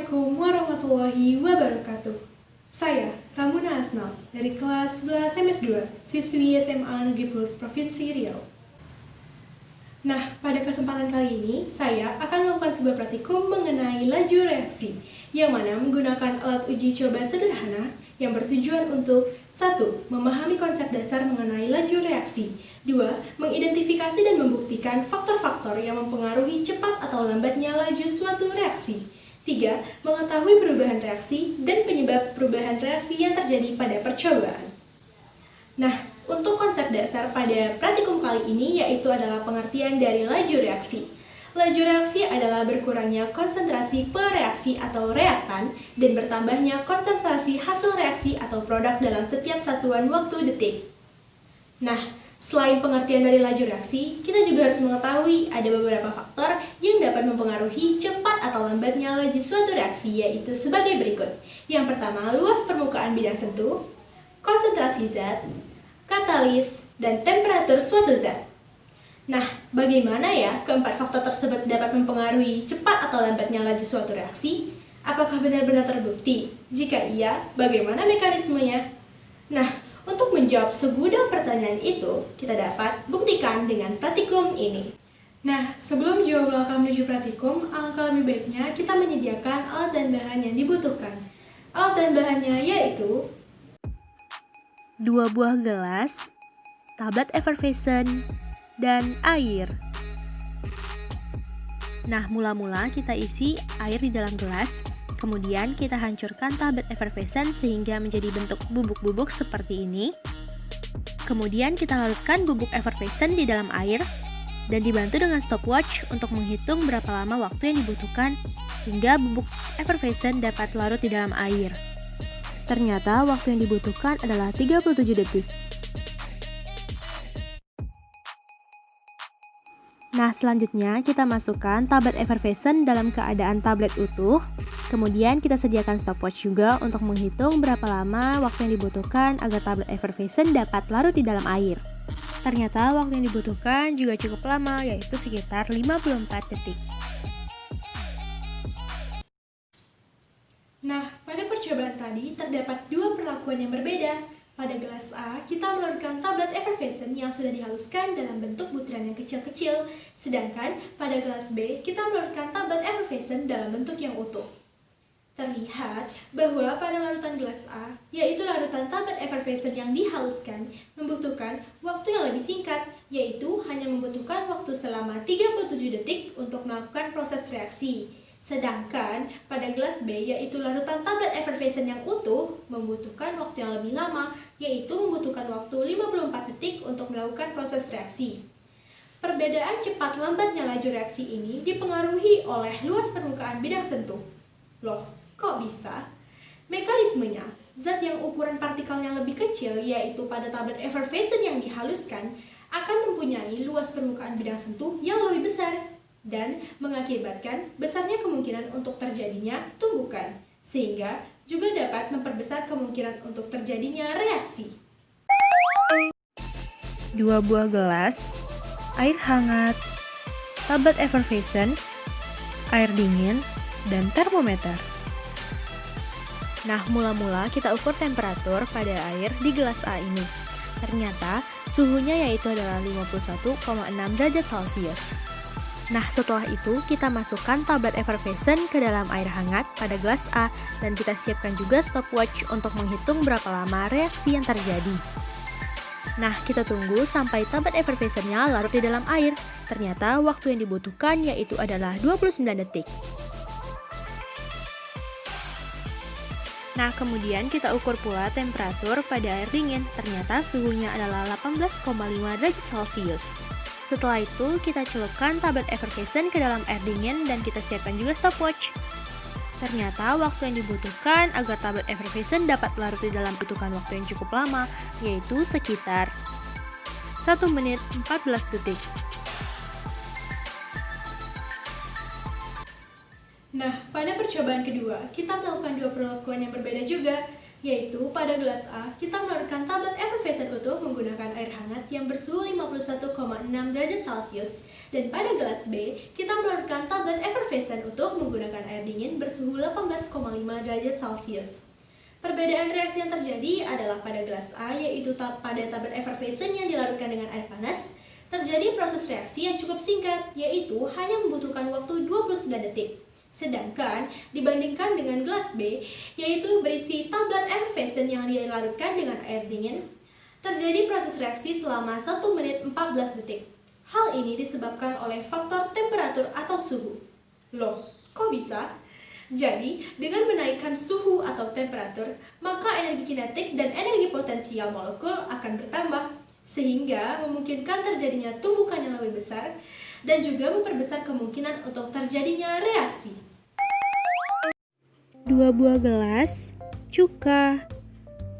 Assalamualaikum warahmatullahi wabarakatuh. Saya Ramuna Asnal dari kelas 11 MS2, siswi SMA Negeri Plus Provinsi Riau. Nah, pada kesempatan kali ini, saya akan melakukan sebuah praktikum mengenai laju reaksi, yang mana menggunakan alat uji coba sederhana yang bertujuan untuk 1. Memahami konsep dasar mengenai laju reaksi, 2. Mengidentifikasi dan membuktikan faktor-faktor yang mempengaruhi cepat atau lambatnya laju suatu reaksi, 3. Mengetahui perubahan reaksi dan penyebab perubahan reaksi yang terjadi pada percobaan. Nah, untuk konsep dasar pada praktikum kali ini yaitu adalah pengertian dari laju reaksi. Laju reaksi adalah berkurangnya konsentrasi per reaksi atau reaktan dan bertambahnya konsentrasi hasil reaksi atau produk dalam setiap satuan waktu detik. Nah, selain pengertian dari laju reaksi, kita juga harus mengetahui ada beberapa faktor yang dapat mempengaruhi cepat atau lambatnya laju suatu reaksi, yaitu sebagai berikut. Yang pertama, luas permukaan bidang sentuh, konsentrasi zat, katalis, dan temperatur suatu zat. Nah, bagaimana ya keempat faktor tersebut dapat mempengaruhi cepat atau lambatnya laju suatu reaksi? Apakah benar-benar terbukti? Jika iya, bagaimana mekanismenya? Nah, untuk menjawab segudang pertanyaan itu, kita dapat buktikan dengan praktikum ini. Nah, sebelum jawab langkah menuju praktikum, alangkah lebih baiknya kita menyediakan alat dan bahan yang dibutuhkan. Alat dan bahannya yaitu 2 buah gelas, tablet effervescent, dan air. Nah, mula-mula kita isi air di dalam gelas. Kemudian kita hancurkan tablet effervescent sehingga menjadi bentuk bubuk-bubuk seperti ini. Kemudian kita larutkan bubuk effervescent di dalam air dan dibantu dengan stopwatch untuk menghitung berapa lama waktu yang dibutuhkan hingga bubuk effervescent dapat larut di dalam air. Ternyata waktu yang dibutuhkan adalah 37 detik. Nah, selanjutnya kita masukkan tablet effervescent dalam keadaan tablet utuh. Kemudian kita sediakan stopwatch juga untuk menghitung berapa lama waktu yang dibutuhkan agar tablet effervescent dapat larut di dalam air. Ternyata waktu yang dibutuhkan juga cukup lama, yaitu sekitar 54 detik. Nah, pada percobaan tadi terdapat dua perlakuan yang berbeda. Pada gelas A, kita melarutkan tablet effervescent yang sudah dihaluskan dalam bentuk butiran yang kecil-kecil. Sedangkan pada gelas B, kita melarutkan tablet effervescent dalam bentuk yang utuh. Terlihat bahwa pada larutan gelas A, yaitu larutan tablet effervescent yang dihaluskan, membutuhkan waktu yang lebih singkat, yaitu hanya membutuhkan waktu selama 37 detik untuk melakukan proses reaksi. Sedangkan pada gelas B, yaitu larutan tablet effervescent yang utuh, membutuhkan waktu yang lebih lama, yaitu membutuhkan waktu 54 detik untuk melakukan proses reaksi. Perbedaan cepat lambatnya laju reaksi ini dipengaruhi oleh luas permukaan bidang sentuh. Loh, kok bisa? Mekanismenya, zat yang ukuran partikelnya lebih kecil, yaitu pada tablet effervescent yang dihaluskan, akan mempunyai luas permukaan bidang sentuh yang lebih besar dan mengakibatkan besarnya kemungkinan untuk terjadinya tumbukan, sehingga juga dapat memperbesar kemungkinan untuk terjadinya reaksi. 2 buah gelas, air hangat, tablet effervescent, air dingin, dan termometer. Nah, mula-mula kita ukur temperatur pada air di gelas A ini. Ternyata suhunya yaitu adalah 51,6 derajat Celcius. Nah, setelah itu kita masukkan tablet effervescent ke dalam air hangat pada gelas A dan kita siapkan juga stopwatch untuk menghitung berapa lama reaksi yang terjadi. Nah, kita tunggu sampai tablet effervescent-nya larut di dalam air. Ternyata waktu yang dibutuhkan yaitu adalah 29 detik. Nah, kemudian kita ukur pula temperatur pada air dingin. Ternyata suhunya adalah 18,5 derajat Celcius. Setelah itu, kita celupkan tablet effervescent ke dalam air dingin dan kita siapkan juga stopwatch. Ternyata waktu yang dibutuhkan agar tablet effervescent dapat larut di dalam butuhkan waktu yang cukup lama, yaitu sekitar 1 menit 14 detik. Nah, pada percobaan kedua, kita melakukan dua perlakuan yang berbeda juga. yaitu pada gelas A, kita melarutkan tablet effervescent utuh menggunakan air hangat yang bersuhu 51,6 derajat Celcius, dan pada gelas B, kita melarutkan tablet effervescent utuh menggunakan air dingin bersuhu 18,5 derajat Celcius. Perbedaan reaksi yang terjadi adalah pada gelas A, yaitu pada tablet effervescent yang dilarutkan dengan air panas, terjadi proses reaksi yang cukup singkat, yaitu hanya membutuhkan waktu 29 detik. Sedangkan dibandingkan dengan gelas B, yaitu berisi tablet effervescent yang dilarutkan dengan air dingin, terjadi proses reaksi selama 1 menit 14 detik. Hal ini disebabkan oleh faktor temperatur atau suhu. Loh, kok bisa? Jadi, dengan menaikkan suhu atau temperatur, maka energi kinetik dan energi potensial molekul akan bertambah, sehingga memungkinkan terjadinya tumbukan yang lebih besar dan juga memperbesar kemungkinan untuk terjadinya reaksi. 2 buah gelas, cuka,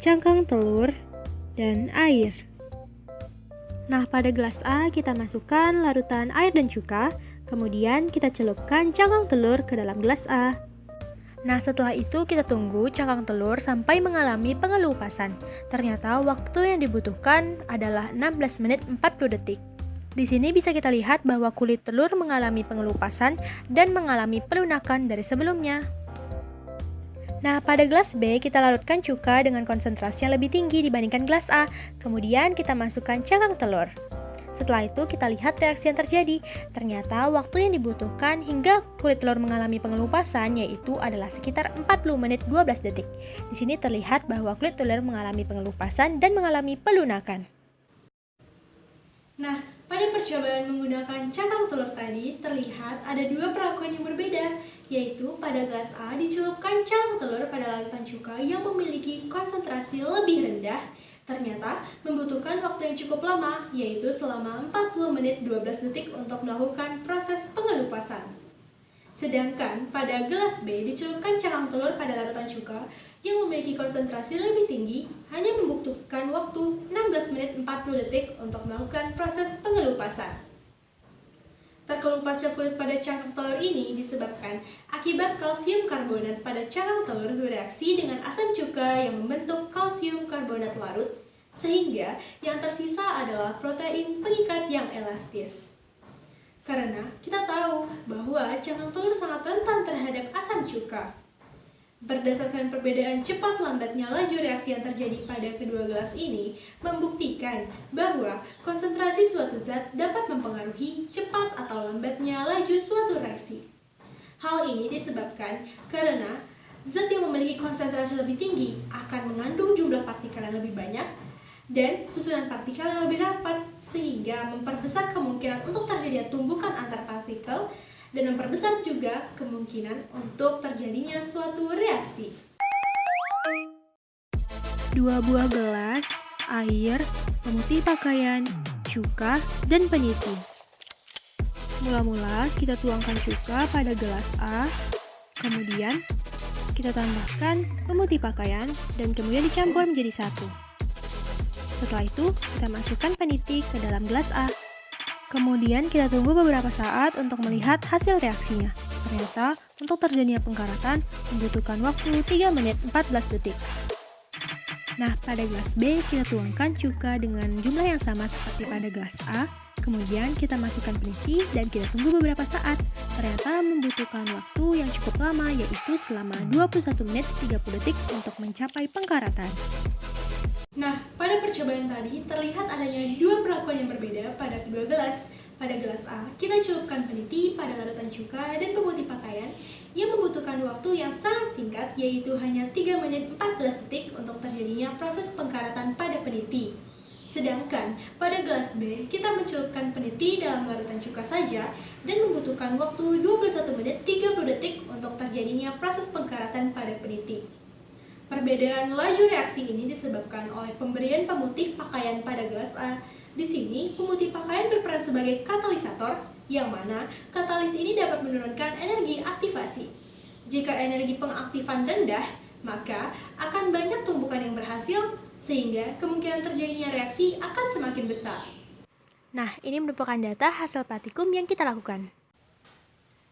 cangkang telur, dan air. Nah, pada gelas A kita masukkan larutan air dan cuka, kemudian kita celupkan cangkang telur ke dalam gelas A. Nah, setelah itu kita tunggu cangkang telur sampai mengalami pengelupasan. Ternyata waktu yang dibutuhkan adalah 16 menit 40 detik. Di sini bisa kita lihat bahwa kulit telur mengalami pengelupasan dan mengalami pelunakan dari sebelumnya. Nah, pada gelas B kita larutkan cuka dengan konsentrasi yang lebih tinggi dibandingkan gelas A. Kemudian kita masukkan cangkang telur. Setelah itu kita lihat reaksi yang terjadi. Ternyata waktu yang dibutuhkan hingga kulit telur mengalami pengelupasan yaitu adalah sekitar 40 menit 12 detik. Di sini terlihat bahwa kulit telur mengalami pengelupasan dan mengalami pelunakan. Nah, pada percobaan menggunakan cangkang telur tadi, terlihat ada 2 perlakuan yang berbeda, yaitu pada gelas A dicelupkan cangkang telur pada larutan cuka yang memiliki konsentrasi lebih rendah, ternyata membutuhkan waktu yang cukup lama, yaitu selama 40 menit 12 detik untuk melakukan proses pengelupasan. Sedangkan pada gelas B dicelupkan cangkang telur pada larutan cuka yang memiliki konsentrasi lebih tinggi, hanya membutuhkan waktu 16 menit 40 detik untuk melakukan proses pengelupasan. Terkelupasnya kulit pada cangkang telur ini disebabkan akibat kalsium karbonat pada cangkang telur bereaksi dengan asam cuka yang membentuk kalsium karbonat larut, sehingga yang tersisa adalah protein pengikat yang elastis. Karena kita tahu bahwa cangkang telur sangat rentan terhadap asam cuka. Berdasarkan perbedaan cepat lambatnya laju reaksi yang terjadi pada kedua gelas ini, membuktikan bahwa konsentrasi suatu zat dapat mempengaruhi cepat atau lambatnya laju suatu reaksi. Hal ini disebabkan karena zat yang memiliki konsentrasi lebih tinggi akan mengandung jumlah partikel yang lebih banyak dan susunan partikel yang lebih rapat, sehingga memperbesar kemungkinan untuk terjadinya tumbukan antar partikel dan memperbesar juga kemungkinan untuk terjadinya suatu reaksi. 2 buah gelas, air, pemutih pakaian, cuka, dan peniti. Mula-mula kita tuangkan cuka pada gelas A, kemudian kita tambahkan pemutih pakaian dan kemudian dicampur menjadi satu. Setelah itu kita masukkan peniti ke dalam gelas A. Kemudian kita tunggu beberapa saat untuk melihat hasil reaksinya. Ternyata untuk terjadinya pengkaratan membutuhkan waktu 3 menit 14 detik. Nah, pada gelas B kita tuangkan cuka dengan jumlah yang sama seperti pada gelas A. Kemudian kita masukkan peniti dan kita tunggu beberapa saat. Ternyata membutuhkan waktu yang cukup lama, yaitu selama 21 menit 30 detik untuk mencapai pengkaratan. Nah, pada percobaan tadi terlihat adanya 2 perlakuan yang berbeda pada kedua gelas. Pada gelas A, kita celupkan peniti pada larutan cuka dan pemutih pakaian yang membutuhkan waktu yang sangat singkat, yaitu hanya 3 menit 14 detik untuk terjadinya proses pengkaratan pada peniti. Sedangkan pada gelas B, kita mencelupkan peniti dalam larutan cuka saja dan membutuhkan waktu 21 menit 30 detik untuk terjadinya proses pengkaratan pada peniti. Perbedaan laju reaksi ini disebabkan oleh pemberian pemutih pakaian pada gelas A. Di sini, pemutih pakaian berperan sebagai katalisator, yang mana katalis ini dapat menurunkan energi aktivasi. Jika energi pengaktifan rendah, maka akan banyak tumbukan yang berhasil, sehingga kemungkinan terjadinya reaksi akan semakin besar. Nah, ini merupakan data hasil praktikum yang kita lakukan.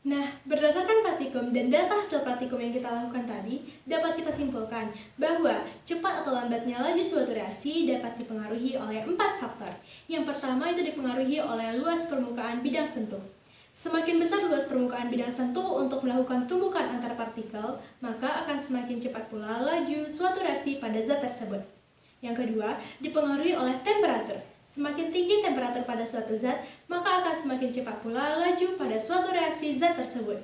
Nah, berdasarkan praktikum dan data hasil praktikum yang kita lakukan tadi, dapat kita simpulkan bahwa cepat atau lambatnya laju suatu reaksi dapat dipengaruhi oleh 4 faktor. Yang pertama itu dipengaruhi oleh luas permukaan bidang sentuh. Semakin besar luas permukaan bidang sentuh untuk melakukan tumbukan antar partikel, maka akan semakin cepat pula laju suatu reaksi pada zat tersebut. Yang kedua, dipengaruhi oleh temperatur. Semakin tinggi temperatur pada suatu zat, maka akan semakin cepat pula laju pada suatu reaksi zat tersebut.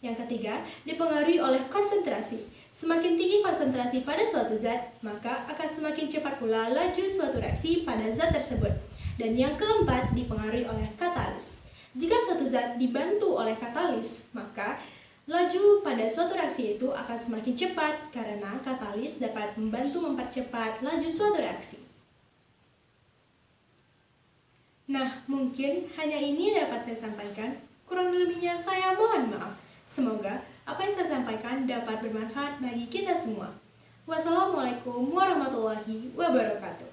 Yang ketiga, dipengaruhi oleh konsentrasi. Semakin tinggi konsentrasi pada suatu zat, maka akan semakin cepat pula laju suatu reaksi pada zat tersebut. Dan yang keempat, dipengaruhi oleh katalis. Jika suatu zat dibantu oleh katalis, maka laju pada suatu reaksi itu akan semakin cepat karena katalis dapat membantu mempercepat laju suatu reaksi. Nah, mungkin hanya ini yang dapat saya sampaikan. Kurang lebihnya saya mohon maaf. Semoga apa yang saya sampaikan dapat bermanfaat bagi kita semua. Wassalamualaikum warahmatullahi wabarakatuh.